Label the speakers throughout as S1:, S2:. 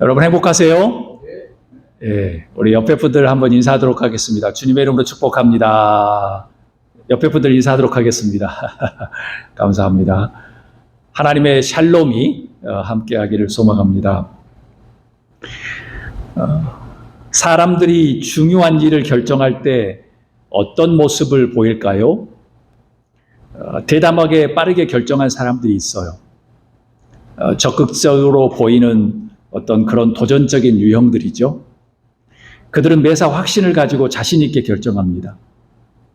S1: 여러분 행복하세요? 예, 우리 옆에 분들 한번 인사하도록 하겠습니다. 주님의 이름으로 축복합니다. 옆에 분들 인사하도록 하겠습니다. 감사합니다. 하나님의 샬롬이 함께하기를 소망합니다. 사람들이 중요한 일을 결정할 때 어떤 모습을 보일까요? 대담하게 빠르게 결정한 사람들이 있어요. 적극적으로 보이는 어떤 그런 도전적인 유형들이죠. 그들은 매사 확신을 가지고 자신 있게 결정합니다.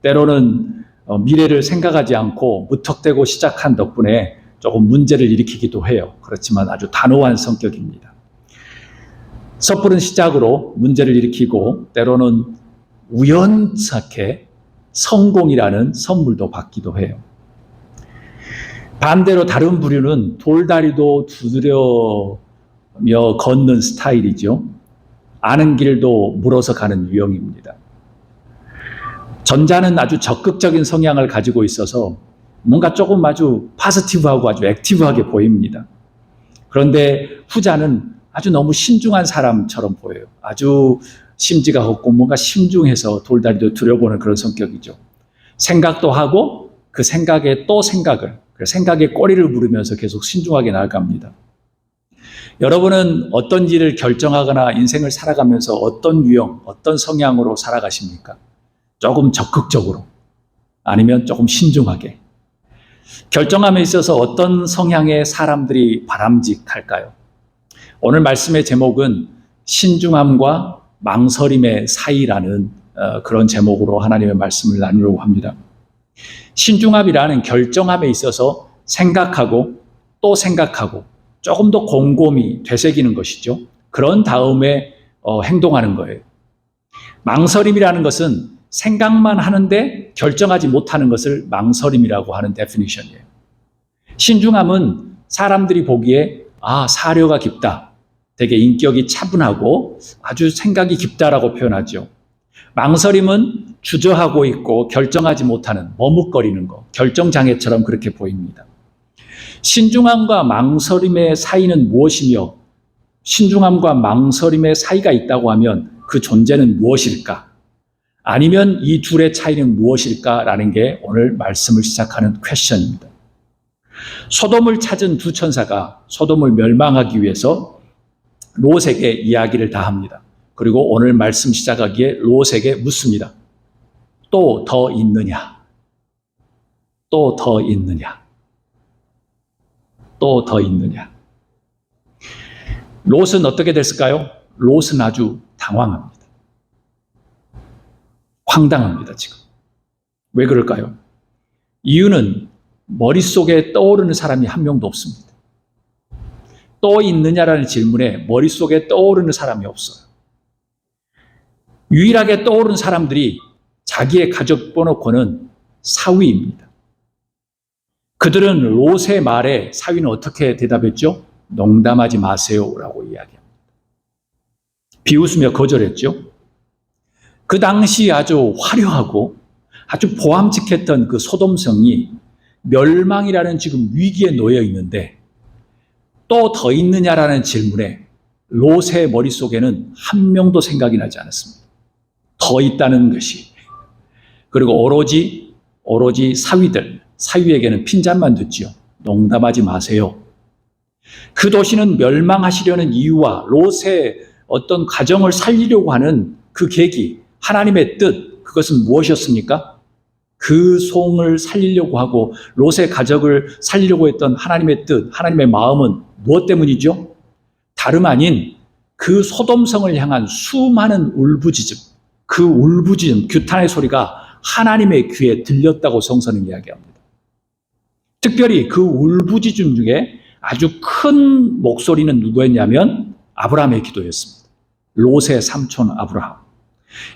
S1: 때로는 미래를 생각하지 않고 무턱대고 시작한 덕분에 조금 문제를 일으키기도 해요. 그렇지만 아주 단호한 성격입니다. 섣부른 시작으로 문제를 일으키고 때로는 우연찮게 성공이라는 선물도 받기도 해요. 반대로 다른 부류는 돌다리도 두드려며 걷는 스타일이죠. 아는 길도 물어서 가는 유형입니다. 전자는 아주 적극적인 성향을 가지고 있어서 뭔가 조금 아주 파지티브하고 아주 액티브하게 보입니다. 그런데 후자는 아주 너무 신중한 사람처럼 보여요. 아주 심지가 걷고 뭔가 신중해서 돌다리도 두려보는 그런 성격이죠. 생각도 하고 그 생각에 또 생각에 꼬리를 물으면서 계속 신중하게 나아갑니다. 여러분은 어떤 일을 결정하거나 인생을 살아가면서 어떤 유형, 어떤 성향으로 살아가십니까? 조금 적극적으로 아니면 조금 신중하게. 결정함에 있어서 어떤 성향의 사람들이 바람직할까요? 오늘 말씀의 제목은 신중함과 망설임의 사이라는 그런 제목으로 하나님의 말씀을 나누려고 합니다. 신중함이라는 결정함에 있어서 생각하고 또 생각하고 조금 더 곰곰이 되새기는 것이죠. 그런 다음에 행동하는 거예요. 망설임이라는 것은 생각만 하는데 결정하지 못하는 것을 망설임이라고 하는 데피니션이에요. 신중함은 사람들이 보기에 사려가 깊다, 되게 인격이 차분하고 아주 생각이 깊다라고 표현하죠. 망설임은 주저하고 있고 결정하지 못하는 머뭇거리는 거, 결정장애처럼 그렇게 보입니다. 신중함과 망설임의 사이는 무엇이며 신중함과 망설임의 사이가 있다고 하면 그 존재는 무엇일까? 아니면 이 둘의 차이는 무엇일까라는 게 오늘 말씀을 시작하는 퀘션입니다. 소돔을 찾은 두 천사가 소돔을 멸망하기 위해서 롯에게 이야기를 다 합니다. 그리고 오늘 말씀 시작하기에 롯에게 묻습니다. 또 더 있느냐? 또 더 있느냐? 또 더 있느냐? 롯은 어떻게 됐을까요? 롯은 아주 당황합니다. 황당합니다, 지금. 왜 그럴까요? 이유는 머릿속에 떠오르는 사람이 한 명도 없습니다. 또 있느냐라는 질문에 머릿속에 떠오르는 사람이 없어요. 유일하게 떠오르는 사람들이 자기의 가족 빼놓고는 사위입니다. 그들은 롯의 말에 사위는 어떻게 대답했죠? 농담하지 마세요라고 이야기합니다. 비웃으며 거절했죠. 그 당시 아주 화려하고 아주 보암직했던 그 소돔성이 멸망이라는 지금 위기에 놓여 있는데 또 더 있느냐라는 질문에 롯의 머릿속에는 한 명도 생각이 나지 않았습니다. 더 있다는 것이. 그리고 오로지 사위에게는 핀잔만 듣지요. 농담하지 마세요. 그 도시는 멸망하시려는 이유와 롯의 어떤 가정을 살리려고 하는 그 계기, 하나님의 뜻, 그것은 무엇이었습니까? 그 송을 살리려고 하고 롯의 가족을 살리려고 했던 하나님의 뜻, 하나님의 마음은 무엇 때문이죠? 다름 아닌 그 소돔성을 향한 수많은 울부짖음, 그 울부짖음, 규탄의 소리가 하나님의 귀에 들렸다고 성서는 이야기합니다. 특별히 그 울부짖음 중에 아주 큰 목소리는 누구였냐면 아브라함의 기도였습니다. 롯의 삼촌 아브라함.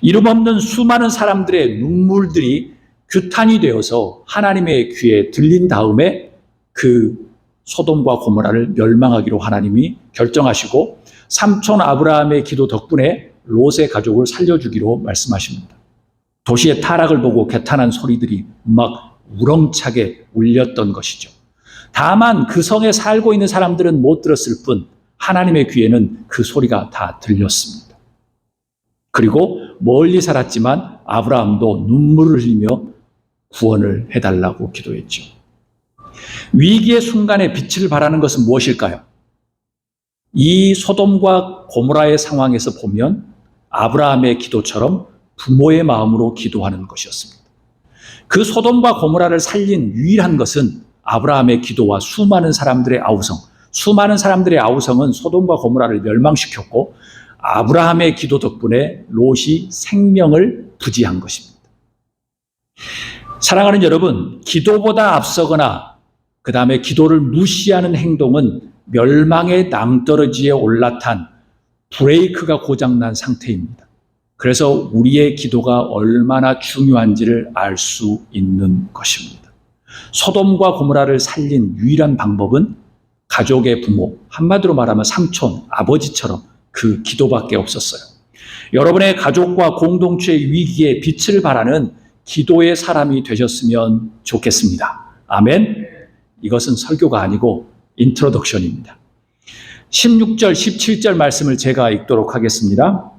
S1: 이름 없는 수많은 사람들의 눈물들이 규탄이 되어서 하나님의 귀에 들린 다음에 그 소돔과 고모라를 멸망하기로 하나님이 결정하시고 삼촌 아브라함의 기도 덕분에 롯의 가족을 살려주기로 말씀하십니다. 도시의 타락을 보고 개탄한 소리들이 막 우렁차게 울렸던 것이죠. 다만 그 성에 살고 있는 사람들은 못 들었을 뿐 하나님의 귀에는 그 소리가 다 들렸습니다. 그리고 멀리 살았지만 아브라함도 눈물을 흘리며 구원을 해달라고 기도했죠. 위기의 순간에 빛을 발하는 것은 무엇일까요? 이 소돔과 고모라의 상황에서 보면 아브라함의 기도처럼 부모의 마음으로 기도하는 것이었습니다. 그 소돔과 고모라를 살린 유일한 것은 아브라함의 기도와 수많은 사람들의 아우성은 소돔과 고모라를 멸망시켰고 아브라함의 기도 덕분에 롯이 생명을 부지한 것입니다. 사랑하는 여러분, 기도보다 앞서거나 그 다음에 기도를 무시하는 행동은 멸망의 낭떠러지에 올라탄 브레이크가 고장난 상태입니다. 그래서 우리의 기도가 얼마나 중요한지를 알 수 있는 것입니다. 소돔과 고모라를 살린 유일한 방법은 가족의 부모, 한마디로 말하면 삼촌, 아버지처럼 그 기도밖에 없었어요. 여러분의 가족과 공동체의 위기에 빛을 발하는 기도의 사람이 되셨으면 좋겠습니다. 아멘. 이것은 설교가 아니고 인트로덕션입니다. 16절, 17절 말씀을 제가 읽도록 하겠습니다.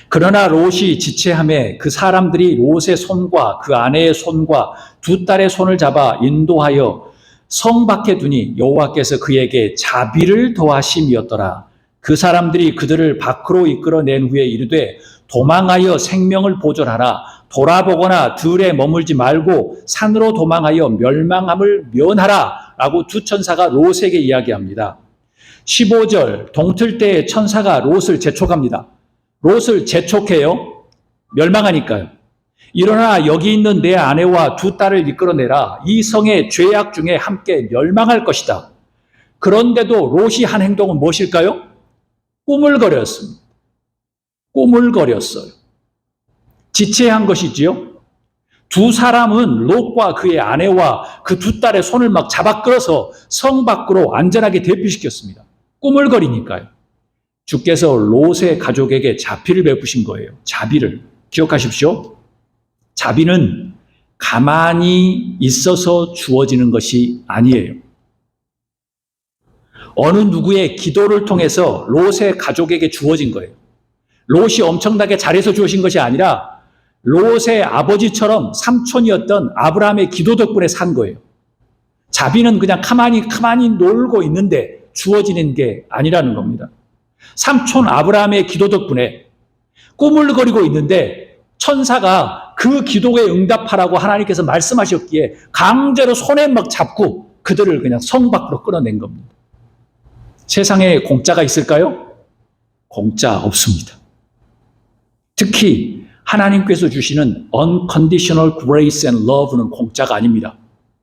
S1: 그러나 롯이 지체함에 그 사람들이 롯의 손과 그 아내의 손과 두 딸의 손을 잡아 인도하여 성 밖에 두니 여호와께서 그에게 자비를 더하심이었더라. 그 사람들이 그들을 밖으로 이끌어낸 후에 이르되 도망하여 생명을 보존하라. 돌아보거나 들에 머물지 말고 산으로 도망하여 멸망함을 면하라. 라고 두 천사가 롯에게 이야기합니다. 15절, 동틀 때에 천사가 롯을 재촉합니다. 롯을 재촉해요. 멸망하니까요. 일어나 여기 있는 내 아내와 두 딸을 이끌어내라. 이 성의 죄악 중에 함께 멸망할 것이다. 그런데도 롯이 한 행동은 무엇일까요? 꾸물거렸습니다. 꾸물거렸어요. 지체한 것이지요. 두 사람은 롯과 그의 아내와 그 두 딸의 손을 막 잡아 끌어서 성 밖으로 안전하게 대피시켰습니다. 꾸물거리니까요. 주께서 롯의 가족에게 자비를 베푸신 거예요. 자비를. 기억하십시오. 자비는 가만히 있어서 주어지는 것이 아니에요. 어느 누구의 기도를 통해서 롯의 가족에게 주어진 거예요. 롯이 엄청나게 잘해서 주어진 것이 아니라 롯의 아버지처럼 삼촌이었던 아브라함의 기도 덕분에 산 거예요. 자비는 그냥 가만히 놀고 있는데 주어지는 게 아니라는 겁니다. 삼촌 아브라함의 기도 덕분에 꾸물거리고 있는데 천사가 그 기도에 응답하라고 하나님께서 말씀하셨기에 강제로 손에 막 잡고 그들을 그냥 성 밖으로 끌어낸 겁니다. 세상에 공짜가 있을까요? 공짜 없습니다. 특히 하나님께서 주시는 unconditional grace and love는 공짜가 아닙니다.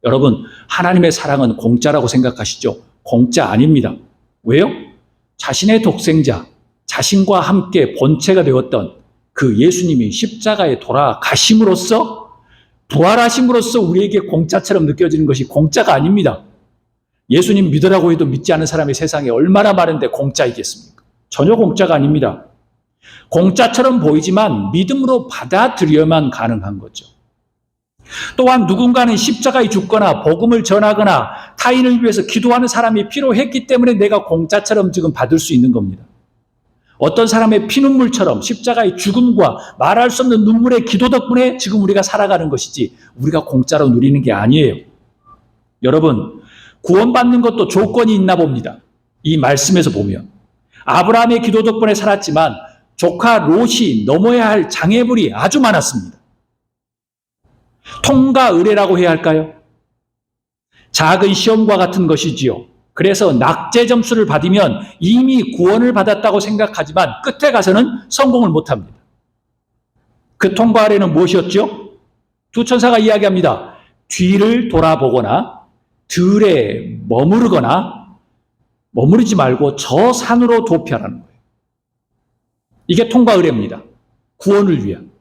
S1: 여러분, 하나님의 사랑은 공짜라고 생각하시죠? 공짜 아닙니다. 왜요? 자신의 독생자, 자신과 함께 본체가 되었던 그 예수님이 십자가에 돌아가심으로써 부활하심으로써 우리에게 공짜처럼 느껴지는 것이 공짜가 아닙니다. 예수님 믿으라고 해도 믿지 않는 사람이 세상에 얼마나 많은데 공짜이겠습니까? 전혀 공짜가 아닙니다. 공짜처럼 보이지만 믿음으로 받아들여야만 가능한 거죠. 또한 누군가는 십자가에 죽거나 복음을 전하거나 타인을 위해서 기도하는 사람이 필요했기 때문에 내가 공짜처럼 지금 받을 수 있는 겁니다. 어떤 사람의 피눈물처럼 십자가의 죽음과 말할 수 없는 눈물의 기도 덕분에 지금 우리가 살아가는 것이지 우리가 공짜로 누리는 게 아니에요. 여러분, 구원받는 것도 조건이 있나 봅니다. 이 말씀에서 보면 아브라함의 기도 덕분에 살았지만 조카 롯이 넘어야 할 장애물이 아주 많았습니다. 통과 의례라고 해야 할까요? 작은 시험과 같은 것이지요. 그래서 낙제 점수를 받으면 이미 구원을 받았다고 생각하지만 끝에 가서는 성공을 못합니다. 그 통과 의례는 무엇이었죠? 두 천사가 이야기합니다. 뒤를 돌아보거나 들에 머무르지 말고 저 산으로 도피하라는 거예요. 이게 통과 의례입니다. 구원을 위한.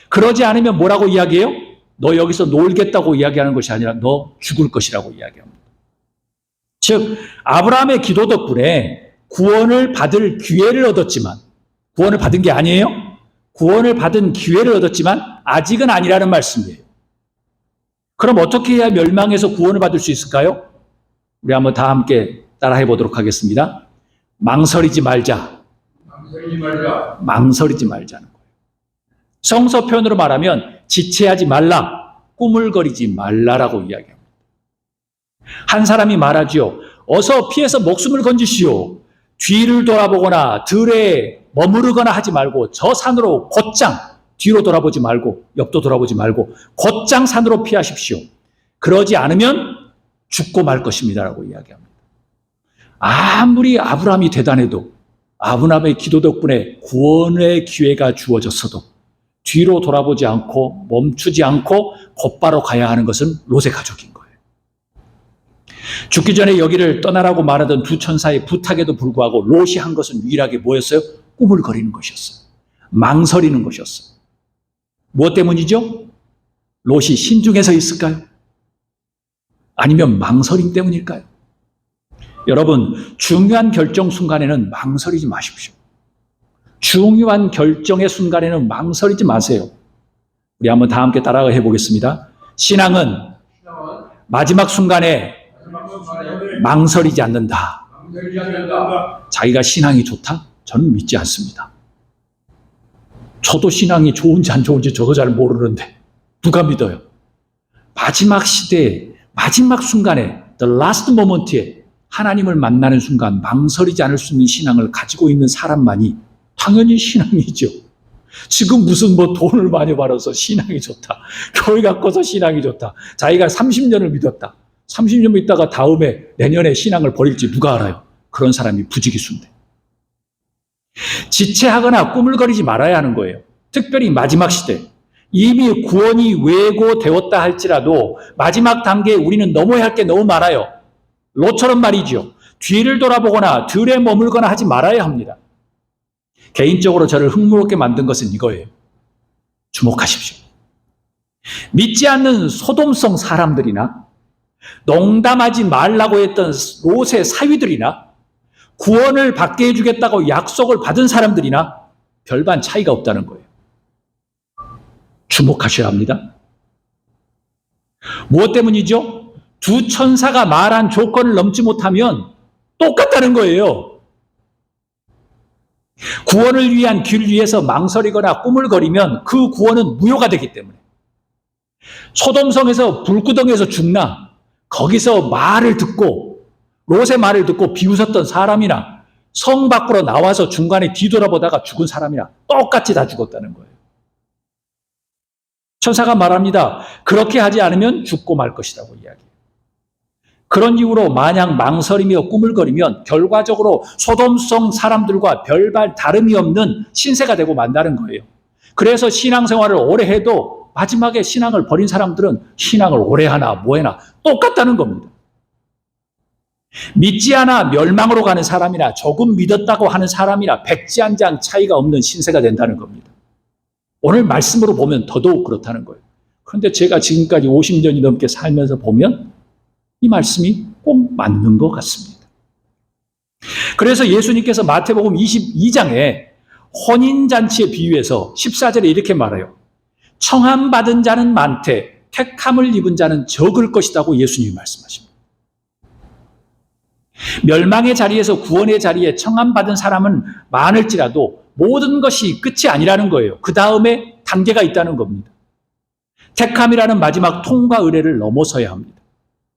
S1: 그러지 않으면 뭐라고 이야기해요? 너 여기서 놀겠다고 이야기하는 것이 아니라 너 죽을 것이라고 이야기합니다. 즉 아브라함의 기도 덕분에 구원을 받을 기회를 얻었지만 구원을 받은 게 아니에요. 구원을 받은 기회를 얻었지만 아직은 아니라는 말씀이에요. 그럼 어떻게 해야 멸망에서 구원을 받을 수 있을까요? 우리 한번 다 함께 따라해 보도록 하겠습니다. 망설이지 말자.
S2: 망설이지 말자.
S1: 망설이지 말자는 거예요. 성서 표현으로 말하면 지체하지 말라, 꾸물거리지 말라라고 이야기합니다. 한 사람이 말하지요. 어서 피해서 목숨을 건지시오. 뒤를 돌아보거나 들에 머무르거나 하지 말고 저 산으로 곧장, 뒤로 돌아보지 말고 옆도 돌아보지 말고 곧장 산으로 피하십시오. 그러지 않으면 죽고 말 것입니다라고 이야기합니다. 아무리 아브라함이 대단해도 아브라함의 기도 덕분에 구원의 기회가 주어졌어도 뒤로 돌아보지 않고 멈추지 않고 곧바로 가야 하는 것은 롯의 가족인 거예요. 죽기 전에 여기를 떠나라고 말하던 두 천사의 부탁에도 불구하고 롯이 한 것은 유일하게 뭐였어요? 꾸물거리는 것이었어요. 망설이는 것이었어요. 무엇 때문이죠? 롯이 신중해서 있을까요? 아니면 망설임 때문일까요? 여러분, 중요한 결정 순간에는 망설이지 마십시오. 중요한 결정의 순간에는 망설이지 마세요. 우리 한번 다 함께 따라가 해보겠습니다. 신앙은 마지막 순간에 망설이지 않는다.
S2: 망설이지 않는다.
S1: 자기가 신앙이 좋다? 저는 믿지 않습니다. 저도 신앙이 좋은지 안 좋은지 저도 잘 모르는데 누가 믿어요? 마지막 시대에 마지막 순간에 the last moment에 하나님을 만나는 순간 망설이지 않을 수 있는 신앙을 가지고 있는 사람만이 당연히 신앙이죠. 지금 무슨 돈을 많이 벌어서 신앙이 좋다. 교회가 커서 신앙이 좋다. 자기가 30년을 믿었다. 30년 믿다가 다음에 내년에 신앙을 버릴지 누가 알아요? 그런 사람이 부지기수인데. 지체하거나 꾸물거리지 말아야 하는 거예요. 특별히 마지막 시대. 이미 구원이 왜고되었다 할지라도 마지막 단계에 우리는 넘어야 할 게 너무 많아요. 롯처럼 말이죠. 뒤를 돌아보거나 들에 머물거나 하지 말아야 합니다. 개인적으로 저를 흥미롭게 만든 것은 이거예요. 주목하십시오. 믿지 않는 소돔성 사람들이나 농담하지 말라고 했던 롯의 사위들이나 구원을 받게 해주겠다고 약속을 받은 사람들이나 별반 차이가 없다는 거예요. 주목하셔야 합니다. 무엇 때문이죠? 두 천사가 말한 조건을 넘지 못하면 똑같다는 거예요. 구원을 위한 길 위에서 망설이거나 꾸물거리면 그 구원은 무효가 되기 때문에. 소돔성에서 불구덩이에서 죽나 거기서 말을 듣고 롯의 말을 듣고 비웃었던 사람이나 성 밖으로 나와서 중간에 뒤돌아보다가 죽은 사람이나 똑같이 다 죽었다는 거예요. 천사가 말합니다. 그렇게 하지 않으면 죽고 말 것이라고 이야기해요. 그런 이유로 마냥 망설이며 꾸물거리면 결과적으로 소돔성 사람들과 별반 다름이 없는 신세가 되고 만다는 거예요. 그래서 신앙생활을 오래 해도 마지막에 신앙을 버린 사람들은 신앙을 오래 하나 뭐해나 똑같다는 겁니다. 믿지 않아 멸망으로 가는 사람이나 조금 믿었다고 하는 사람이나 백지 한 장 차이가 없는 신세가 된다는 겁니다. 오늘 말씀으로 보면 더더욱 그렇다는 거예요. 그런데 제가 지금까지 50년이 넘게 살면서 보면 이 말씀이 꼭 맞는 것 같습니다. 그래서 예수님께서 마태복음 22장에 혼인잔치에 비유해서 14절에 이렇게 말해요. 청함받은 자는 많되 택함을 입은 자는 적을 것이라고 예수님이 말씀하십니다. 멸망의 자리에서 구원의 자리에 청함받은 사람은 많을지라도 모든 것이 끝이 아니라는 거예요. 그 다음에 단계가 있다는 겁니다. 택함이라는 마지막 통과 의례를 넘어서야 합니다.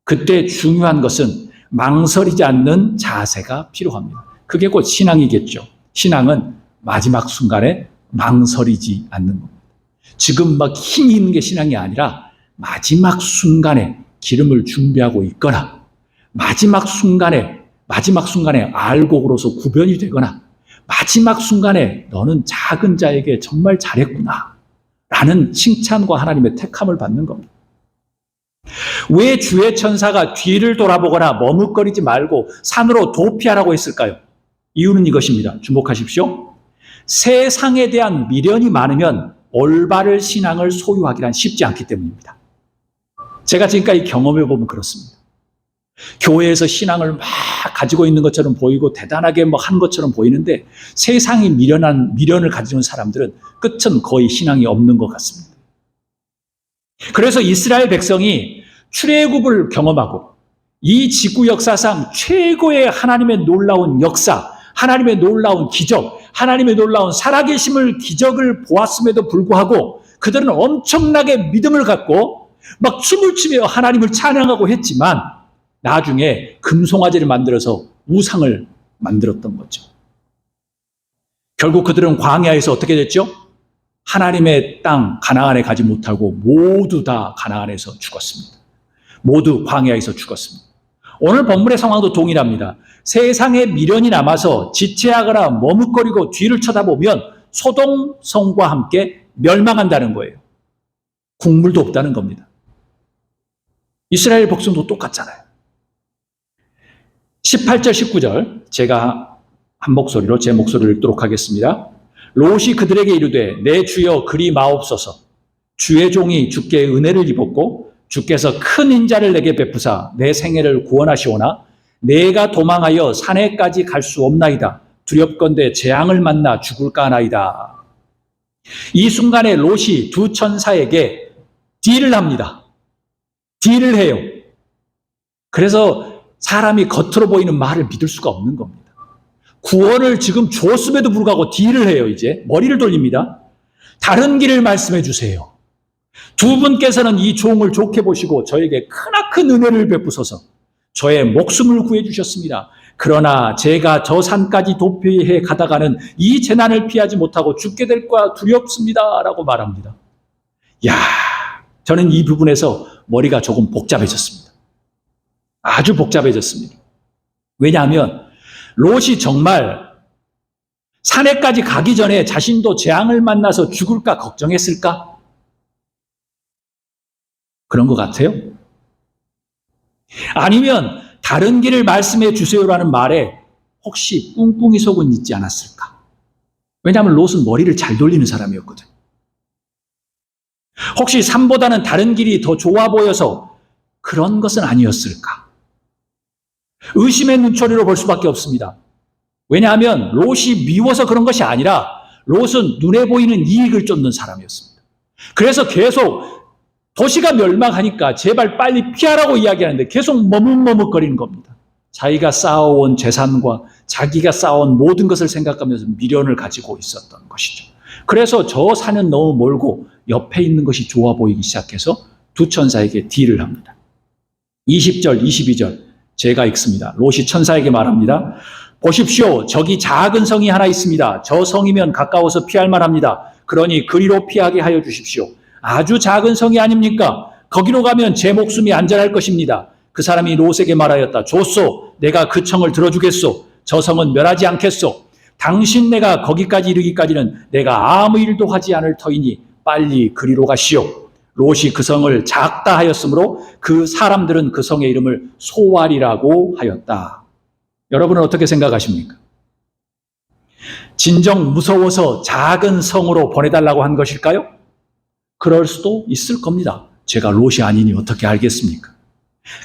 S1: 그때 중요한 것은 망설이지 않는 자세가 필요합니다. 그게 곧 신앙이겠죠. 신앙은 마지막 순간에 망설이지 않는 겁니다. 지금 막 힘이 있는 게 신앙이 아니라 마지막 순간에 기름을 준비하고 있거나 마지막 순간에 알곡으로서 구변이 되거나 마지막 순간에 너는 작은 자에게 정말 잘했구나 라는 칭찬과 하나님의 택함을 받는 겁니다. 왜 주의 천사가 뒤를 돌아보거나 머뭇거리지 말고 산으로 도피하라고 했을까요? 이유는 이것입니다. 주목하십시오. 세상에 대한 미련이 많으면 올바른 신앙을 소유하기란 쉽지 않기 때문입니다. 제가 지금까지 경험해보면 그렇습니다. 교회에서 신앙을 막 가지고 있는 것처럼 보이고 대단하게 하는 것처럼 보이는데 세상이 미련을 가지는 사람들은 끝은 거의 신앙이 없는 것 같습니다. 그래서 이스라엘 백성이 출애굽을 경험하고 이 지구 역사상 최고의 하나님의 놀라운 역사, 하나님의 놀라운 기적, 하나님의 놀라운 살아계심을 기적을 보았음에도 불구하고 그들은 엄청나게 믿음을 갖고 막 춤을 추며 하나님을 찬양하고 했지만 나중에 금송아지를 만들어서 우상을 만들었던 거죠. 결국 그들은 광야에서 어떻게 됐죠? 하나님의 땅 가나안에 가지 못하고 모두 다 가나안에서 죽었습니다. 모두 광야에서 죽었습니다. 오늘 본문의 상황도 동일합니다. 세상에 미련이 남아서 지체하거나 머뭇거리고 뒤를 쳐다보면 소돔 성과 함께 멸망한다는 거예요. 국물도 없다는 겁니다. 이스라엘 백성도 똑같잖아요. 18절 19절 제가 한 목소리로 제 목소리를 읽도록 하겠습니다. 롯이 그들에게 이르되 내 주여 그리 마옵소서. 주의 종이 주께 은혜를 입었고 주께서 큰 인자를 내게 베푸사 내 생애를 구원하시오나 내가 도망하여 산에까지 갈 수 없나이다. 두렵건대 재앙을 만나 죽을까 하나이다. 이 순간에 롯이 두 천사에게 딜을 합니다. 딜을 해요. 그래서 사람이 겉으로 보이는 말을 믿을 수가 없는 겁니다. 구원을 지금 주었음에도 불구하고 딜을 해요. 이제 머리를 돌립니다. 다른 길을 말씀해 주세요. 두 분께서는 이 종을 좋게 보시고 저에게 크나큰 은혜를 베푸소서. 저의 목숨을 구해 주셨습니다. 그러나 제가 저 산까지 도피해 가다가는 이 재난을 피하지 못하고 죽게 될까 두렵습니다. 라고 말합니다. 야, 저는 이 부분에서 머리가 조금 복잡해졌습니다. 아주 복잡해졌습니다. 왜냐하면 롯이 정말 산에까지 가기 전에 자신도 재앙을 만나서 죽을까 걱정했을까? 그런 것 같아요. 아니면 다른 길을 말씀해 주세요라는 말에 혹시 꿍꿍이 속은 있지 않았을까? 왜냐하면 롯은 머리를 잘 돌리는 사람이었거든. 혹시 산보다는 다른 길이 더 좋아 보여서 그런 것은 아니었을까? 의심의 눈초리로 볼 수밖에 없습니다. 왜냐하면 롯이 미워서 그런 것이 아니라 롯은 눈에 보이는 이익을 쫓는 사람이었습니다. 그래서 계속 도시가 멸망하니까 제발 빨리 피하라고 이야기하는데 계속 머뭇머뭇거리는 겁니다. 자기가 쌓아온 재산과 자기가 쌓아온 모든 것을 생각하면서 미련을 가지고 있었던 것이죠. 그래서 저 산은 너무 멀고 옆에 있는 것이 좋아 보이기 시작해서 두 천사에게 딜을 합니다. 20절, 22절 제가 읽습니다. 롯이 천사에게 말합니다. 보십시오. 저기 작은 성이 하나 있습니다. 저 성이면 가까워서 피할 만합니다. 그러니 그리로 피하게 하여 주십시오. 아주 작은 성이 아닙니까? 거기로 가면 제 목숨이 안전할 것입니다. 그 사람이 롯에게 말하였다. 좋소. 내가 그 청을 들어주겠소. 저 성은 멸하지 않겠소. 당신 내가 거기까지 이르기까지는 내가 아무 일도 하지 않을 터이니 빨리 그리로 가시오. 롯이 그 성을 작다 하였으므로 그 사람들은 그 성의 이름을 소알이라고 하였다. 여러분은 어떻게 생각하십니까? 진정 무서워서 작은 성으로 보내달라고 한 것일까요? 그럴 수도 있을 겁니다. 제가 롯이 아니니 어떻게 알겠습니까?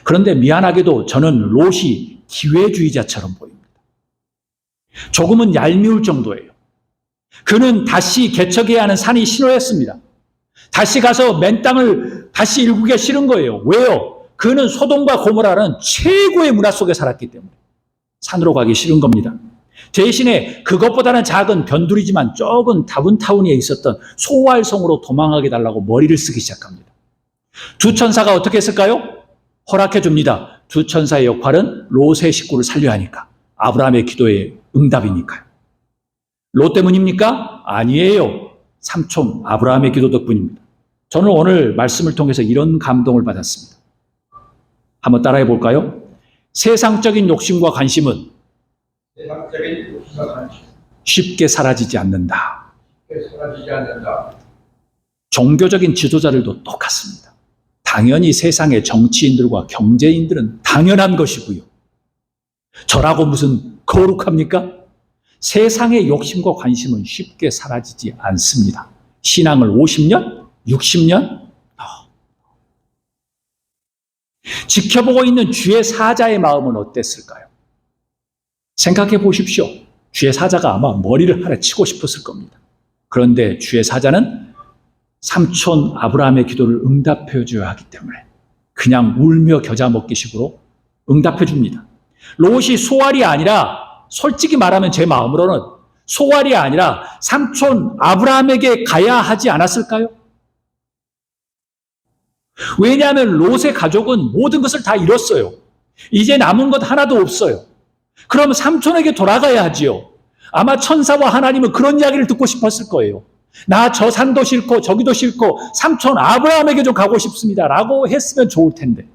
S1: 그런데 미안하게도 저는 롯이 기회주의자처럼 보입니다. 조금은 얄미울 정도예요. 그는 다시 개척해야 하는 산이 신호였습니다. 다시 가서 맨 땅을 다시 일구기가 싫은 거예요. 왜요? 그는 소돔과 고모라는 최고의 문화 속에 살았기 때문에 산으로 가기 싫은 겁니다. 대신에 그것보다는 작은 변두리지만 적은 다운타운에 있었던 소알성으로 도망하게 달라고 머리를 쓰기 시작합니다. 두 천사가 어떻게 했을까요? 허락해 줍니다. 두 천사의 역할은 롯의 식구를 살려야 하니까. 아브라함의 기도의 응답이니까요. 롯 때문입니까? 아니에요. 삼촌 아브라함의 기도 덕분입니다. 저는 오늘 말씀을 통해서 이런 감동을 받았습니다. 한번 따라해 볼까요? 세상적인 욕심과 관심은
S2: 세상적인 욕심과 관심
S1: 쉽게 사라지지 않는다.
S2: 사라지지 않는다.
S1: 종교적인 지도자들도 똑같습니다. 당연히 세상의 정치인들과 경제인들은 당연한 것이고요. 저라고 무슨 거룩합니까? 세상의 욕심과 관심은 쉽게 사라지지 않습니다. 신앙을 50년? 60년? 지켜보고 있는 주의 사자의 마음은 어땠을까요? 생각해 보십시오. 주의 사자가 아마 머리를 하나 치고 싶었을 겁니다. 그런데 주의 사자는 삼촌 아브라함의 기도를 응답해 줘야 하기 때문에 그냥 울며 겨자 먹기 식으로 응답해 줍니다. 롯이 소알이 아니라 솔직히 말하면 제 마음으로는 소알이 아니라 삼촌 아브라함에게 가야 하지 않았을까요? 왜냐하면 롯의 가족은 모든 것을 다 잃었어요. 이제 남은 것 하나도 없어요. 그럼 삼촌에게 돌아가야 하지요. 아마 천사와 하나님은 그런 이야기를 듣고 싶었을 거예요. 나 저 산도 싫고 저기도 싫고 삼촌 아브라함에게 좀 가고 싶습니다 라고 했으면 좋을 텐데.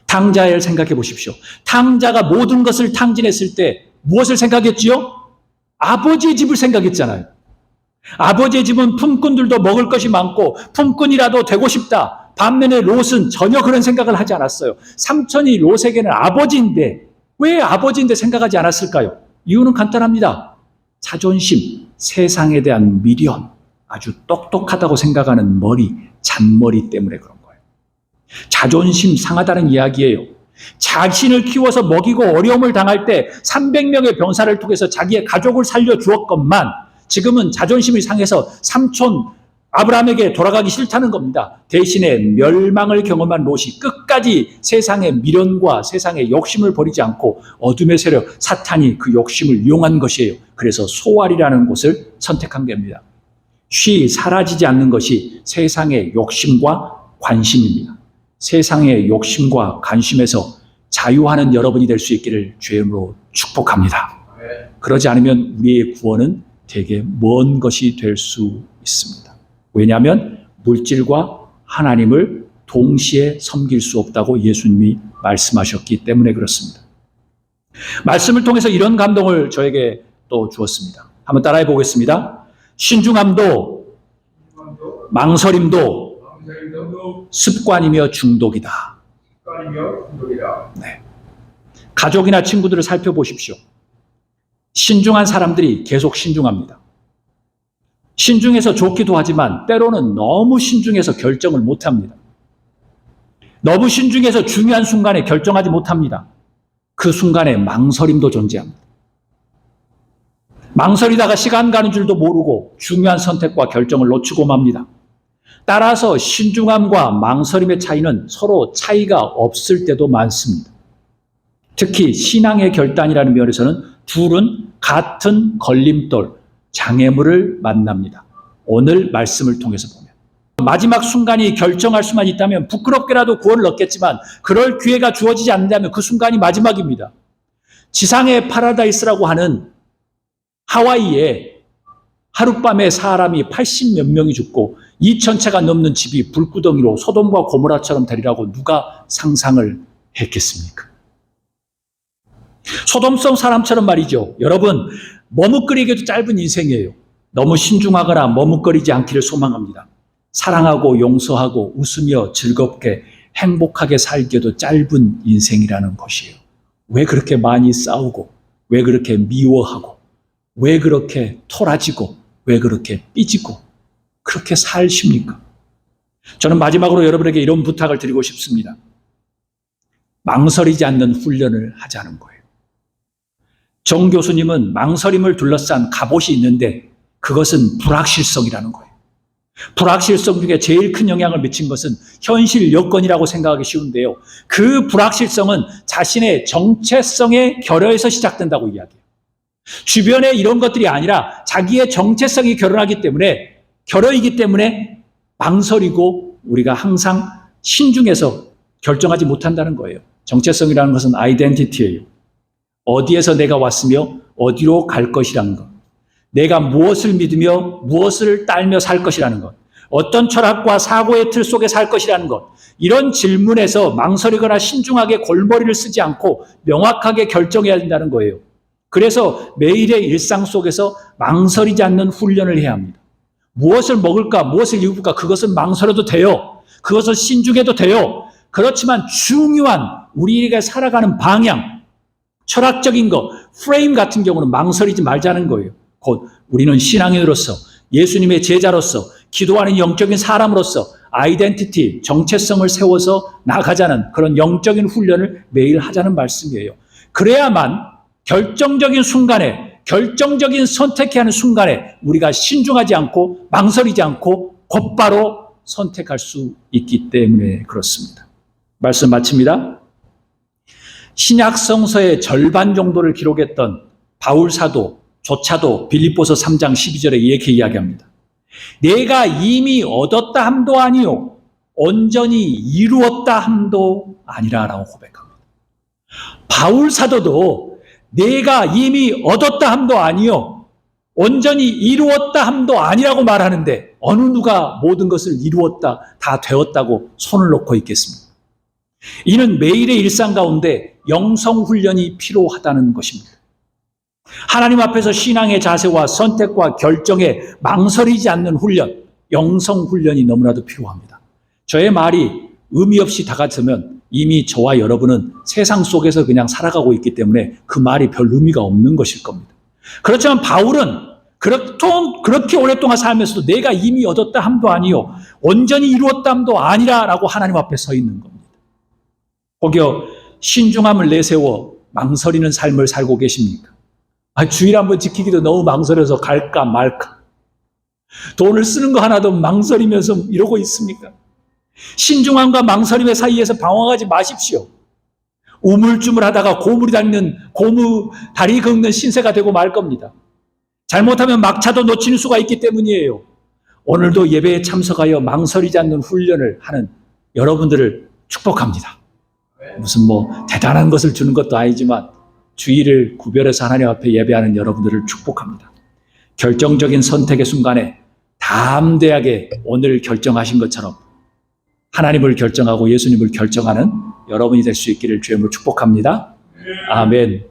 S1: 탕자를 생각해 보십시오. 탕자가 모든 것을 탕진했을 때 무엇을 생각했지요? 아버지의 집을 생각했잖아요. 아버지의 집은 품꾼들도 먹을 것이 많고 품꾼이라도 되고 싶다. 반면에 롯은 전혀 그런 생각을 하지 않았어요. 삼촌이 롯에게는 아버지인데 왜 아버지인데 생각하지 않았을까요? 이유는 간단합니다. 자존심, 세상에 대한 미련, 아주 똑똑하다고 생각하는 머리, 잔머리 때문에 그런 거예요. 자존심 상하다는 이야기예요. 자신을 키워서 먹이고 어려움을 당할 때 300명의 병사를 통해서 자기의 가족을 살려주었건만 지금은 자존심이 상해서 삼촌 아브라함에게 돌아가기 싫다는 겁니다. 대신에 멸망을 경험한 롯이 끝까지 세상의 미련과 세상의 욕심을 버리지 않고 어둠의 세력, 사탄이 그 욕심을 이용한 것이에요. 그래서 소알이라는 곳을 선택한 겁니다. 쉬 사라지지 않는 것이 세상의 욕심과 관심입니다. 세상의 욕심과 관심에서 자유하는 여러분이 될 수 있기를 주의 이름으로 축복합니다. 그러지 않으면 우리의 구원은 되게 먼 것이 될 수 있습니다. 왜냐하면 물질과 하나님을 동시에 섬길 수 없다고 예수님이 말씀하셨기 때문에 그렇습니다. 말씀을 통해서 이런 감동을 저에게 또 주었습니다. 한번 따라해 보겠습니다. 신중함도 망설임도 습관이며 중독이다. 네. 가족이나 친구들을 살펴보십시오. 신중한 사람들이 계속 신중합니다. 신중해서 좋기도 하지만 때로는 너무 신중해서 결정을 못합니다. 너무 신중해서 중요한 순간에 결정하지 못합니다. 그 순간에 망설임도 존재합니다. 망설이다가 시간 가는 줄도 모르고 중요한 선택과 결정을 놓치고 맙니다. 따라서 신중함과 망설임의 차이는 서로 차이가 없을 때도 많습니다. 특히 신앙의 결단이라는 면에서는 둘은 같은 걸림돌, 장애물을 만납니다. 오늘 말씀을 통해서 보면. 마지막 순간이 결정할 수만 있다면 부끄럽게라도 구원을 얻겠지만 그럴 기회가 주어지지 않는다면 그 순간이 마지막입니다. 지상의 파라다이스라고 하는 하와이에 하룻밤에 사람이 80몇 명이 죽고 2,000채가 넘는 집이 불구덩이로 소돔과 고모라처럼 되리라고 누가 상상을 했겠습니까? 소돔성 사람처럼 말이죠. 여러분, 머뭇거리기도 짧은 인생이에요. 너무 신중하거나 머뭇거리지 않기를 소망합니다. 사랑하고 용서하고 웃으며 즐겁게 행복하게 살기도 짧은 인생이라는 것이에요. 왜 그렇게 많이 싸우고, 왜 그렇게 미워하고, 왜 그렇게 토라지고, 왜 그렇게 삐지고, 그렇게 사십니까? 저는 마지막으로 여러분에게 이런 부탁을 드리고 싶습니다. 망설이지 않는 훈련을 하자는 거예요. 정 교수님은 망설임을 둘러싼 갑옷이 있는데 그것은 불확실성이라는 거예요. 불확실성 중에 제일 큰 영향을 미친 것은 현실 여건이라고 생각하기 쉬운데요. 그 불확실성은 자신의 정체성의 결여에서 시작된다고 이야기해요. 주변에 이런 것들이 아니라 자기의 정체성이 결여이기 때문에 망설이고 우리가 항상 신중해서 결정하지 못한다는 거예요. 정체성이라는 것은 아이덴티티예요. 어디에서 내가 왔으며 어디로 갈 것이라는 것. 내가 무엇을 믿으며 무엇을 딸며 살 것이라는 것. 어떤 철학과 사고의 틀 속에 살 것이라는 것. 이런 질문에서 망설이거나 신중하게 골머리를 쓰지 않고 명확하게 결정해야 된다는 거예요. 그래서 매일의 일상 속에서 망설이지 않는 훈련을 해야 합니다. 무엇을 먹을까, 무엇을 입을까, 그것은 망설여도 돼요. 그것은 신중해도 돼요. 그렇지만 중요한 우리가 살아가는 방향, 철학적인 것, 프레임 같은 경우는 망설이지 말자는 거예요. 곧 우리는 신앙인으로서, 예수님의 제자로서, 기도하는 영적인 사람으로서 아이덴티티, 정체성을 세워서 나가자는 그런 영적인 훈련을 매일 하자는 말씀이에요. 그래야만 결정적인 순간에, 결정적인 선택해야 하는 순간에 우리가 신중하지 않고 망설이지 않고 곧바로 선택할 수 있기 때문에 그렇습니다. 말씀 마칩니다. 신약 성서의 절반 정도를 기록했던 바울 사도조차도 빌립보서 3장 12절에 이렇게 이야기합니다. 내가 이미 얻었다 함도 아니요 온전히 이루었다 함도 아니라라고 고백합니다. 바울 사도도 내가 이미 얻었다 함도 아니요 온전히 이루었다 함도 아니라고 말하는데 어느 누가 모든 것을 이루었다, 다 되었다고 손을 놓고 있겠습니까? 이는 매일의 일상 가운데 영성훈련이 필요하다는 것입니다. 하나님 앞에서 신앙의 자세와 선택과 결정에 망설이지 않는 훈련, 영성훈련이 너무나도 필요합니다. 저의 말이 의미 없이 다가서면 이미 저와 여러분은 세상 속에서 그냥 살아가고 있기 때문에 그 말이 별 의미가 없는 것일 겁니다. 그렇지만 바울은 그렇게 오랫동안 살면서도 내가 이미 얻었다 함도 아니요 온전히 이루었다 함도 아니라라고 하나님 앞에 서 있는 겁니다. 혹여 신중함을 내세워 망설이는 삶을 살고 계십니까? 주일 한번 지키기도 너무 망설여서 갈까 말까. 돈을 쓰는 거 하나도 망설이면서 이러고 있습니까? 신중함과 망설임의 사이에서 방황하지 마십시오. 우물쭈물하다가 다리 긁는 신세가 되고 말 겁니다. 잘못하면 막차도 놓치는 수가 있기 때문이에요. 오늘도 예배에 참석하여 망설이지 않는 훈련을 하는 여러분들을 축복합니다. 무슨 대단한 것을 주는 것도 아니지만 주일을 구별해서 하나님 앞에 예배하는 여러분들을 축복합니다. 결정적인 선택의 순간에 담대하게 오늘 결정하신 것처럼 하나님을 결정하고 예수님을 결정하는 여러분이 될 수 있기를 주님으로 축복합니다. 아멘.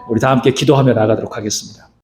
S1: 우리 다 함께 기도하며 나가도록 하겠습니다.